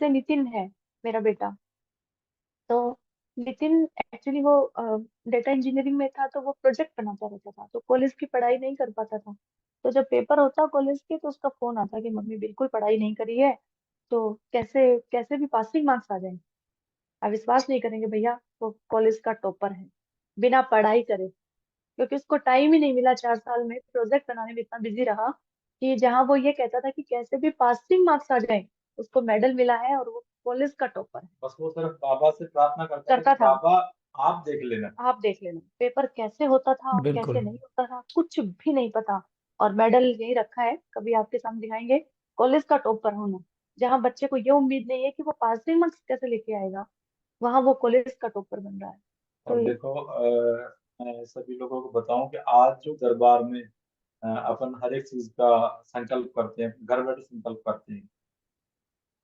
जैसे नितिन है मेरा बेटा, तो नितिन एक्चुअली वो डेटा इंजीनियरिंग में था, तो वो प्रोजेक्ट बनाता रहता था, तो कॉलेज की पढ़ाई नहीं कर पाता था। तो जब पेपर होता कॉलेज के, तो उसका फोन आता कि मम्मी बिल्कुल पढ़ाई नहीं करी है, तो कैसे कैसे भी पासिंग मार्क्स आ जाए। आप विश्वास नहीं करेंगे भैया, वो कॉलेज का टॉपर है, बिना पढ़ाई करे। क्योंकि उसको टाइम ही नहीं मिला, 4 साल में प्रोजेक्ट बनाने में इतना बिजी रहा कि जहां वो ये कहता था कि कैसे भी पासिंग मार्क्स आ जाए, उसको मेडल मिला है और वो कॉलेज का टॉपर है। बस वो सिर्फ बाबा से प्रार्थना करता था कि करता था, बाबा आप देख लेना। आप देख लेना पेपर कैसे होता था और कैसे बिल्कुल। नहीं होता था, कुछ भी नहीं पता। और मेडल यही रखा है, कभी आपके सामने दिखाएंगे, कॉलेज का टॉपर होना। जहाँ बच्चे को ये उम्मीद नहीं है कि वो पासिंग मार्क्स कैसे लेके आएगा, वहां वो कॉलेज का टॉपर बन रहा है। और तो देखो मैं सभी लोगों को बताऊं कि आज जो दरबार में अपन हर एक चीज का संकल्प करते हैं, घर बैठे संकल्प करते हैं।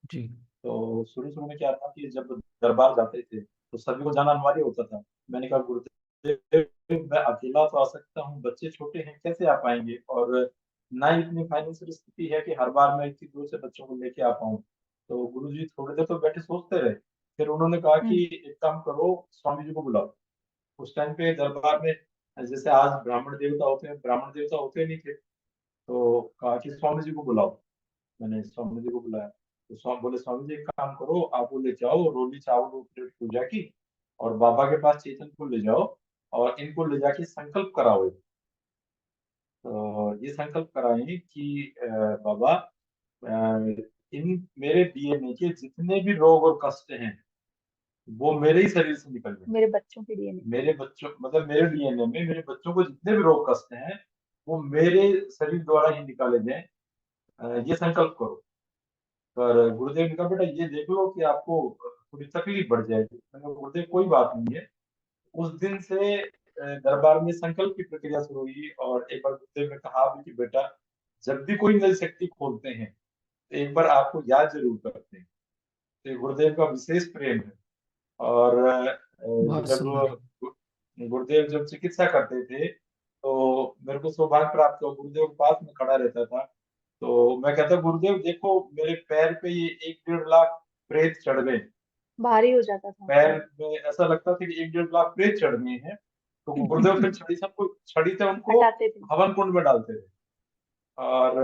जी। तो शुरू शुरू में क्या था कि जब दरबार जाते थे तो सभी को जाना अनिवार्य होता था। मैंने कहा गुरुदेव मैं अकेला तो आ सकता हूँ, बच्चे छोटे हैं कैसे आ पाएंगे, और ना ही इतनी फाइनेंशियल स्थिति है कि हर बार मैं इतनी दूर से बच्चों को लेके आ पाऊँ। तो गुरुजी थोड़ी देर तो बैठे सोचते रहे। फिर उन्होंने कहा हम्म। कि एक काम करो, स्वामी जी को बुलाओ। उस टाइम पे दरबार में जैसे आज ब्राह्मण देवता होते हैं, ब्राह्मण देवता होते नहीं थे। तो कहा कि स्वामी जी को बुलाओ। मैंने स्वामी जी को बुलाया तो स्वामी बोले, स्वामी जी एक काम करो, आप वो लेके आओ रोली चावल और प्लेट पूजा की, और बाबा के पास चेतन को ले जाओ और इनको ले जाके संकल्प कराओ। तो ये संकल्प कराएं कि बाबा इन मेरे डीएनए के जितने भी रोग और कष्ट हैं वो मेरे ही शरीर से निकल जाए। मेरे बच्चों के लिए नहीं। मेरे बच्चों मतलब मेरे डीएनए में मेरे बच्चों को जितने भी रोग कष्ट हैं वो मेरे शरीर द्वारा ही निकाले जाएं। ये संकल्प करो। पर गुरुदेव ने कहा बेटा ये देख लो कि आपको थोड़ी तकलीफ बढ़ जाएगी। मैंने कहा, गुरुदेव कोई बात नहीं है। उस दिन से दरबार में संकल्प की प्रक्रिया शुरू हुई, और एक बार गुरुदेव ने कहा भी कि बेटा जब भी कोई नई शक्ति खोलते हैं तो एक बार आपको याद जरूर करते हैं। तो ये गुरुदेव का विशेष प्रेम है। और बहुत जब सुंदर। गुरुदेव जब चिकित्सा करते थे तो मेरे को सौभाग्य प्राप्त हुआ, गुरुदेव के पास में खड़ा रहता था। तो मैं कहता गुरुदेव देखो मेरे पैर पे ये 1-1.5 लाख प्रेत चढ़ गए। भारी हो जाता था। पैर में ऐसा लगता था कि 1-1.5 लाख प्रेत चढ़ गए हैं। तो गुरुदेव फिर छड़ी से उनको हटाते थे। हवन कुंड में डालते थे। और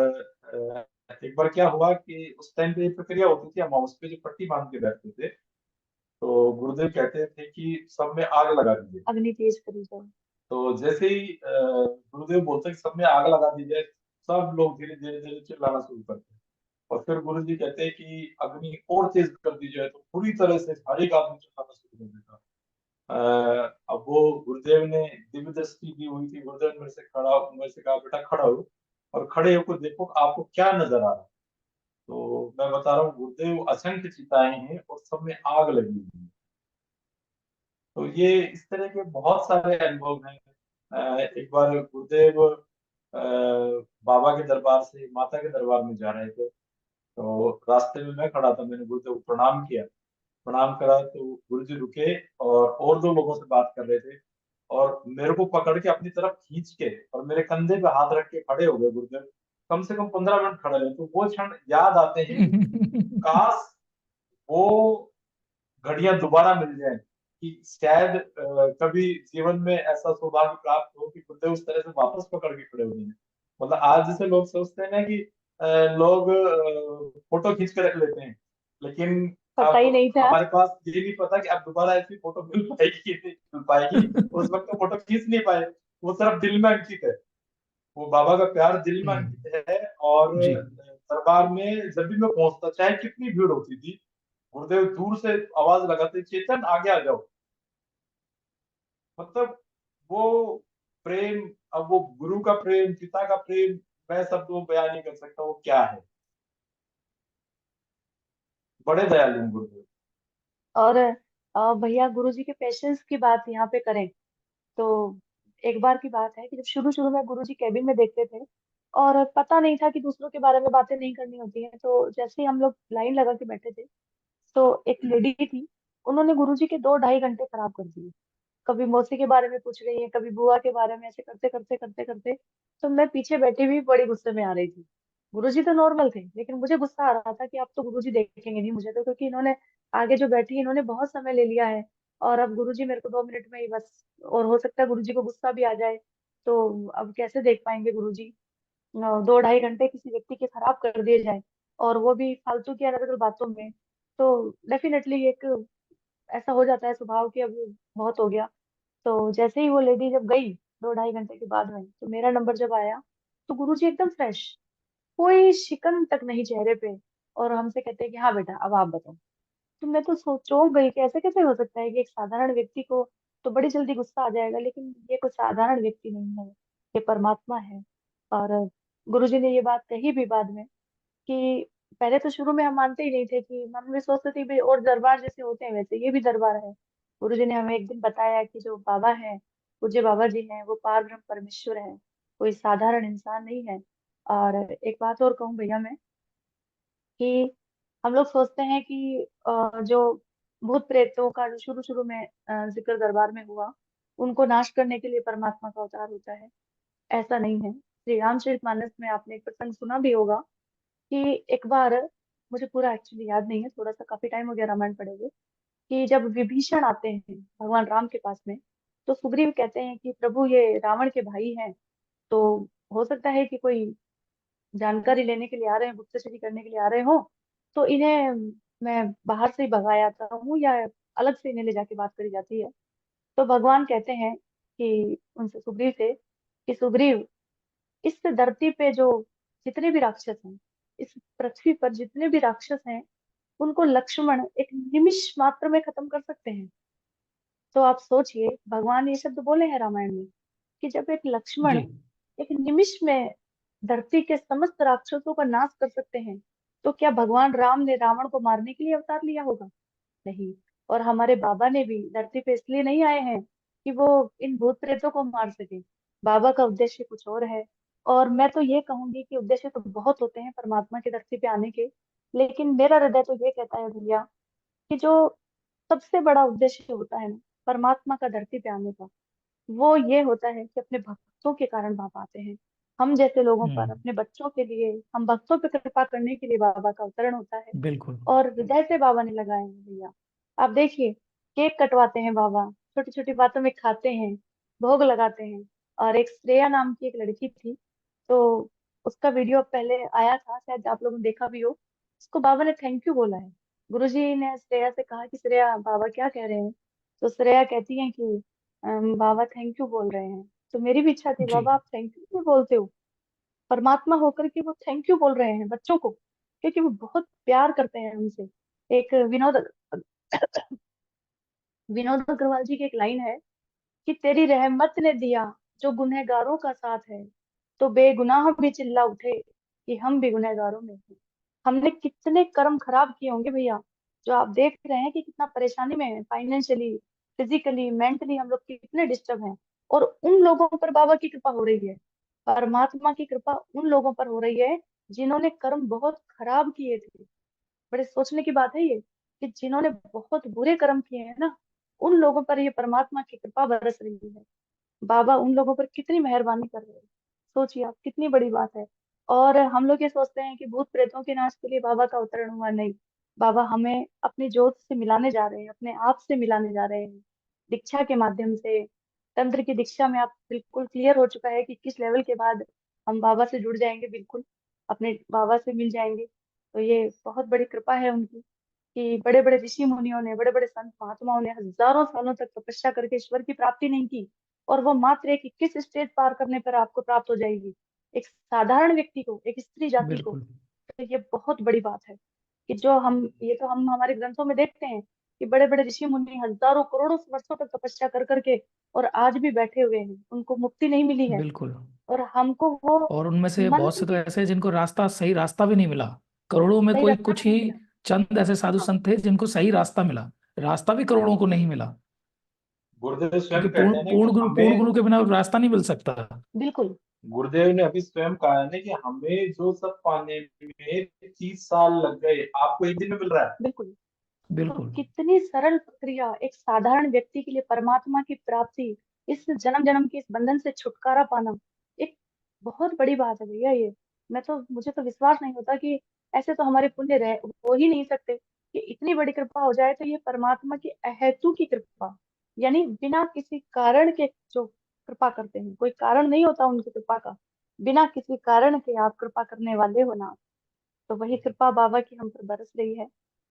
एक बार क्या हुआ कि उस टाइम पे ये प्रक्रिया होती थी, हम उस पे जो पट्टी बांध के बैठते थे। तो गुरुदेव कहते थे कि सब में आग लगा दीजिए। अग्नि तेज करी जाओ। तो जैसे ही गुरुदेव बोलते कि सब में आग लगा दी जाए, सब लोग धीरे धीरे धीरे चिल्लाना शुरू करते हैं। और फिर गुरु जी कहते हैं कि अग्नि और तेज कर दी जाए, तो पूरी तरह से हर एक आदमी चिल्लाना शुरू कर देता। अब वो गुरुदेव ने दिव्य दृष्टि दी हुई थी। गुरुदेव ने मेरे से कहा बेटा खड़ा हो, और खड़े होकर देखो आपको क्या नजर आ रहा है। तो मैं बता रहा हूँ गुरुदेव असंख्य चिताएं हैं और सब में आग लगी हुई है। तो ये इस तरह के बहुत सारे अनुभव हैं। एक बार गुरुदेव बाबा के दरबार से माता के दरबार में जा रहे थे। तो रास्ते में मैं खड़ा था, मैंने गुरुदेव को प्रणाम किया। प्रणाम करा तो गुरु जी रुके और दो लोगों से बात कर रहे थे, और मेरे को पकड़ के अपनी तरफ खींच के और मेरे कंधे पे हाथ रख के खड़े हो गए गुरुदेव। कम से कम 15 मिनट खड़े रहे। तो वो क्षण याद आते हैं कि काश वो घड़ियां दोबारा मिल जाए, कि शायद कभी जीवन में ऐसा सौभाग्य प्राप्त हो कि गुरुदेव उस तरह से वापस पकड़ के खड़े हो जाए। मतलब आज जैसे लोग सोचते हैं ना कि लोग फोटो खींच के रख लेते हैं, लेकिन पता अब ही नहीं था। हमारे पास ये नहीं पता कि अब दोबारा ऐसी फोटो मिल पाएगी कि नहीं मिल पाएगी। उस वक्त तो फोटो खींच नहीं पाए, वो सिर्फ दिल में अंकित है। वो बाबा का प्यार दिल में हम्म। अंकित है। और जी। दरबार में जब भी मैं पहुंचता चाहे कितनी भीड़ होती थी, गुरुदेव दूर से आवाज लगाते चेतन आगे आ जाओ। मतलब वो प्रेम, अब वो गुरु का प्रेम, पिता का प्रेम, मैं शब्दों में बयान नहीं कर सकता वो क्या है। बड़े दयालु हैं गुरुदेव। और भैया गुरुजी के पेशेंस की बात यहाँ पे करें, तो एक बार की बात है कि जब शुरू शुरू में गुरुजी कैबिन में देखते थे, और पता नहीं था कि दूसरों के बारे में बातें नहीं करनी होती हैं, तो जैसे ही हम लोग लाइन लगा के बैठे थे, तो एक लेडी थी, उन्होंने गुरुजी के 2 ढाई घंटे खराब कर दिए। कभी मौसी के बारे में पूछ रही है, कभी बुआ के बारे में, ऐसे करते करते करते करते, तो मैं पीछे बैठी हुई बड़ी गुस्से में आ रही थी। गुरुजी तो नॉर्मल थे, लेकिन मुझे गुस्सा आ रहा था कि अब तो गुरुजी देखेंगे नहीं मुझे तो, क्योंकि इन्होंने आगे जो बैठी इन्होंने बहुत समय ले लिया है। और अब गुरुजी मेरे को 2 मिनट में ही बस, और हो सकता है गुरुजी को गुस्सा भी आ जाए, तो अब कैसे देख पाएंगे गुरुजी। 2 ढाई घंटे किसी व्यक्ति के खराब कर दिए जाए, और वो भी फालतू की अलग अलग बातों में, तो डेफिनेटली एक ऐसा हो जाता है स्वभाव कि अब बहुत हो गया। तो जैसे ही वो लेडी जब गई 2 ढाई घंटे के बाद में, तो मेरा नंबर जब आया, तो गुरुजी एकदम फ्रेश, कोई शिकन तक नहीं चेहरे पे, और हमसे कहते हैं कि हाँ बेटा अब आप बताओ। तो मैं तो चौंक गई कि ऐसे कैसे हो सकता है कि एक साधारण व्यक्ति को तो बड़ी जल्दी गुस्सा आ जाएगा, लेकिन ये कोई साधारण व्यक्ति नहीं है, ये परमात्मा है। और गुरुजी ने ये बात कही भी बाद में, कि पहले तो शुरू में हम मानते ही नहीं थे, कि मन में सोचते थे भाई और दरबार जैसे होते हैं वैसे ये भी दरबार है। गुरुजी ने हमें एक दिन बताया कि जो बाबा है, पूज्य बाबा जी हैं, वो पार ब्रह्म परमेश्वर है, कोई साधारण इंसान नहीं है। और एक बात और कहूँ भैया मैं, कि हम लोग सोचते हैं कि जो भूत प्रेतों का जो शुरू शुरू में जिक्र दरबार में हुआ, उनको नाश करने के लिए परमात्मा का अवतार होता है। ऐसा नहीं है। श्री रामचरितमानस में आपने एक प्रसंग सुना भी होगा, कि एक बार, मुझे पूरा एक्चुअली याद नहीं है, थोड़ा सा काफी टाइम हो गया रामायण पढ़े हुए, कि जब विभीषण आते हैं भगवान राम के पास में, तो सुग्रीव कहते हैं कि प्रभु ये रावण के भाई हैं, तो हो सकता है कि कोई जानकारी लेने के लिए आ रहे हैं, गुप्तचरी करने के लिए आ रहे हो, तो इन्हें मैं बाहर से ही भगाया आता हूँ, या अलग से इन्हें ले जाके बात करी जाती है। तो भगवान कहते हैं कि उनसे, सुग्रीव से, कि सुग्रीव, इस धरती पे जो जितने भी राक्षस हैं, इस पृथ्वी पर जितने भी राक्षस हैं, उनको लक्ष्मण एक निमिष मात्र में खत्म कर सकते हैं। तो आप सोचिए, भगवान ये शब्द बोले हैं रामायण में, कि जब एक लक्ष्मण जी एक निमिष में धरती के समस्त राक्षसों का नाश कर सकते हैं, तो क्या भगवान राम ने रावण को मारने के लिए अवतार लिया होगा? नहीं। और हमारे बाबा ने भी धरती पे इसलिए नहीं आए हैं कि वो इन भूत प्रेतों को मार सके। बाबा का उद्देश्य कुछ और है। और मैं तो ये कहूंगी कि उद्देश्य तो बहुत होते हैं परमात्मा की धरती पे आने के, लेकिन मेरा हृदय तो ये कहता है भैया, कि जो सबसे बड़ा उद्देश्य होता है ना परमात्मा का धरती पे आने का, वो ये होता है कि अपने भक्तों के कारण बाबा आते हैं। हम जैसे लोगों पर, हम्म अपने बच्चों के लिए, हम भक्तों पे कृपा करने के लिए बाबा का अवतरण होता है। बिल्कुल और हृदय से बाबा ने लगाए हैं भैया। आप देखिए, केक कटवाते हैं बाबा, छोटी छोटी बातों में खाते हैं, भोग लगाते हैं। और एक श्रेया नाम की एक लड़की थी, तो उसका वीडियो पहले आया था, शायद आप लोगों ने देखा भी हो। उसको बाबा ने थैंक यू बोला है। गुरुजी ने श्रेया से कहा कि श्रेया बाबा क्या कह रहे हैं? तो श्रेया कहती है कि बाबा थैंक यू बोल रहे हैं। तो मेरी भी इच्छा थी, जी बाबा आप थैंक यू क्यों बोलते हो? परमात्मा होकर के वो थैंक यू बोल रहे हैं बच्चों को, क्योंकि वो बहुत प्यार करते हैं हमसे। एक विनोद अग्रवाल जी की एक लाइन है, कि तेरी रहमत ने दिया जो गुनहगारों का साथ है, तो बेगुनाह भी चिल्ला उठे कि हम भी गुनहगारों में हैं। हमने कितने कर्म खराब किए होंगे भैया, जो आप देख रहे हैं कि कितना परेशानी में है, फाइनेंशियली, फिजिकली, मेंटली हम लोग कितने डिस्टर्ब हैं। और उन लोगों पर बाबा की कृपा हो रही है, परमात्मा की कृपा उन लोगों पर हो रही है जिन्होंने कर्म बहुत खराब किए थे। बड़े सोचने की बात है ये, कि जिन्होंने बहुत बुरे कर्म किए हैं ना, उन लोगों पर ये परमात्मा की कृपा बरस रही है। बाबा उन लोगों पर कितनी मेहरबानी कर रहे हैं, सोचिए आप, कितनी बड़ी बात है। और हम लोग ये सोचते हैं कि भूत प्रेतों के नाश के लिए बाबा का अवतरण हुआ, नहीं। बाबा हमें अपनी जोत से मिलाने जा रहे हैं, अपने आप से मिलाने जा रहे हैं, दीक्षा के माध्यम से। तंत्र की दीक्षा में आप बिल्कुल क्लियर हो चुका है कि किस लेवल के बाद हम बाबा से जुड़ जाएंगे, बिल्कुल अपने बाबा से मिल जाएंगे। तो ये बहुत बड़ी कृपा है उनकी, कि बड़े बड़े ऋषि मुनियों ने, बड़े बड़े संत महात्माओं ने हजारों सालों तक तपस्या करके ईश्वर की प्राप्ति नहीं की, और वो मात्र एक 21 स्टेज पार करने पर आपको प्राप्त हो जाएगी, एक साधारण व्यक्ति को, एक स्त्री जाति को। बिल्कुल तो ये बहुत बड़ी बात है, कि जो हम, ये तो हम हमारे ग्रंथों में देखते हैं कि बड़े बड़े ऋषि मुनि हजारों करोड़ों वर्षों तक तपस्या कर करके और आज भी बैठे हुए हैं, उनको मुक्ति नहीं मिली है। बिल्कुल। और हमको वो और उनमें से बहुत मंत्र से तो के, ऐसे हैं जिनको रास्ता, सही रास्ता भी नहीं मिला। करोड़ों में सही कोई रास्ता कुछ भी नहीं ही मिला। चंद ऐसे साधु हाँ, संत थे जिनको सही रास्ता मिला। रास्ता भी करोड़ों को नहीं मिला, गुरुदेव क्योंकि स्वयं कहते हैं ना कि पूर्ण हमें, गुरु के बिना रास्ता नहीं मिल सकता। बिल्कुल गुरुदेव ने अभी स्वयं कहा है ना कि हमें जो सब पाने में 30 साल लग गए, आपको एक दिन में मिल रहा है। बिल्कुल। तो बिल्कुल कितनी सरल प्रक्रिया एक साधारण व्यक्ति के लिए परमात्मा की प्राप्ति, इस जन्म जन्म के इस बंधन से छुटकारा पाना, एक बहुत बड़ी बात है भैया ये। मुझे तो विश्वास नहीं होता कि ऐसे तो हमारे पुण्य रह हो ही नहीं सकते कि इतनी बड़ी कृपा हो जाए। तो ये परमात्मा की अहेतु की कृपा, यानी बिना किसी कारण के जो कृपा करते हैं, कोई कारण नहीं होता उनकी कृपा का, बिना किसी कारण के आप कृपा करने वाले हो ना। तो वही कृपा बाबा की हम पर बरस रही है।